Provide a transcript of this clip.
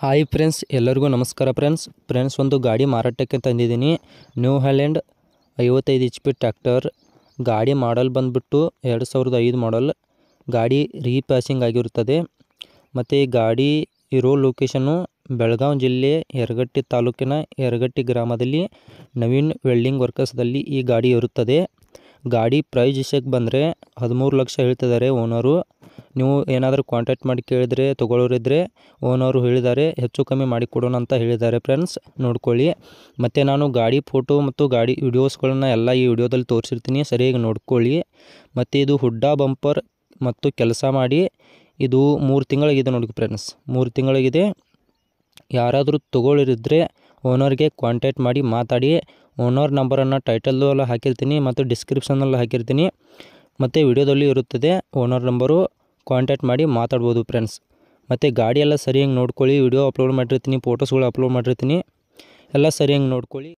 Hi friends, ಎಲ್ಲರಿಗೂ ನಮಸ್ಕಾರ friends ಒಂದು ಗಾಡಿ ಮಾರಾಟಕ್ಕೆ ತಂದಿದ್ದೀನಿ. New Holland 55 HP tractor. ಗಾಡಿ ಮಾಡಲ್ ಬಂದುಬಿಟ್ಟು 2005 ಮಾಡಲ್. ಗಾಡಿ ರೀಪ್ಯಾಸಿಂಗ್ ಆಗಿರುತ್ತದೆ. ಮತ್ತು ಈ ಗಾಡಿ ಇರೋ ಲೊಕೇಶನ್ನು ಬೆಳಗಾವಿ ಜಿಲ್ಲೆ ಯರಗಟ್ಟಿ ತಾಲೂಕಿನ ಯರಗಟ್ಟಿ ಗ್ರಾಮದಲ್ಲಿ ನವೀನ್ ವೆಲ್ಡಿಂಗ್ ವರ್ಕರ್ಸ್ದಲ್ಲಿ ಈ ಗಾಡಿ ಇರುತ್ತದೆ. ಗಾಡಿ ಪ್ರೈಸ್ ವಿಷಯಕ್ಕೆ ಬಂದರೆ 13 ಲಕ್ಷ ಹೇಳ್ತಿದ್ದಾರೆ ಓನರು. ನೀವು ಏನಾದರೂ ಕಾಂಟ್ಯಾಕ್ಟ್ ಮಾಡಿ ಕೇಳಿದರೆ ತೊಗೊಳ್ಳೋರಿದ್ದರೆ ಓನರು ಹೇಳಿದ್ದಾರೆ ಹೆಚ್ಚು ಕಮ್ಮಿ ಮಾಡಿಕೊಡೋಣ ಅಂತ ಹೇಳಿದ್ದಾರೆ. ಫ್ರೆಂಡ್ಸ್ ನೋಡ್ಕೊಳ್ಳಿ. ಮತ್ತು ನಾನು ಗಾಡಿ ಫೋಟೋ ಮತ್ತು ಗಾಡಿ ವಿಡಿಯೋಸ್ಗಳನ್ನ ಎಲ್ಲ ಈ ವಿಡಿಯೋದಲ್ಲಿ ತೋರಿಸಿರ್ತೀನಿ, ಸರಿಯಾಗಿ ನೋಡ್ಕೊಳ್ಳಿ. ಮತ್ತು ಇದು ಹುಡ್ಡಾ ಬಂಪರ್ ಮತ್ತು ಕೆಲಸ ಮಾಡಿ ಇದು 3 ತಿಂಗಳಿಗಿದೆ ನೋಡಿ ಫ್ರೆಂಡ್ಸ್, 3 ತಿಂಗಳಿಗಿದೆ. ಯಾರಾದರೂ ತೊಗೊಳ್ಳೋರಿದ್ದರೆ ಓನರ್ಗೆ ಕಾಂಟ್ಯಾಕ್ಟ್ ಮಾಡಿ ಮಾತಾಡಿ. ಓನರ್ ನಂಬರನ್ನು ಟೈಟಲ್ಲು ಹಾಕಿರ್ತೀನಿ ಮತ್ತು ಡಿಸ್ಕ್ರಿಪ್ಷನಲ್ಲಿ ಹಾಕಿರ್ತೀನಿ, ಮತ್ತು ವಿಡಿಯೋದಲ್ಲಿ ಇರುತ್ತದೆ ಓನರ್ ನಂಬರು. ಕಾಂಟ್ಯಾಕ್ಟ್ ಮಾಡಿ ಮಾತಾಡ್ಬೋದು ಫ್ರೆಂಡ್ಸ್. ಮತ್ತು ಗಾಡಿ ಎಲ್ಲ ಸರಿಯಾಗಿ ನೋಡ್ಕೊಳ್ಳಿ. ವಿಡಿಯೋ ಅಪ್ಲೋಡ್ ಮಾಡಿರ್ತೀನಿ, ಫೋಟೋಸ್ಗಳು ಅಪ್ಲೋಡ್ ಮಾಡಿರ್ತೀನಿ, ಎಲ್ಲ ಸರಿಯಾಗಿ ನೋಡ್ಕೊಳ್ಳಿ.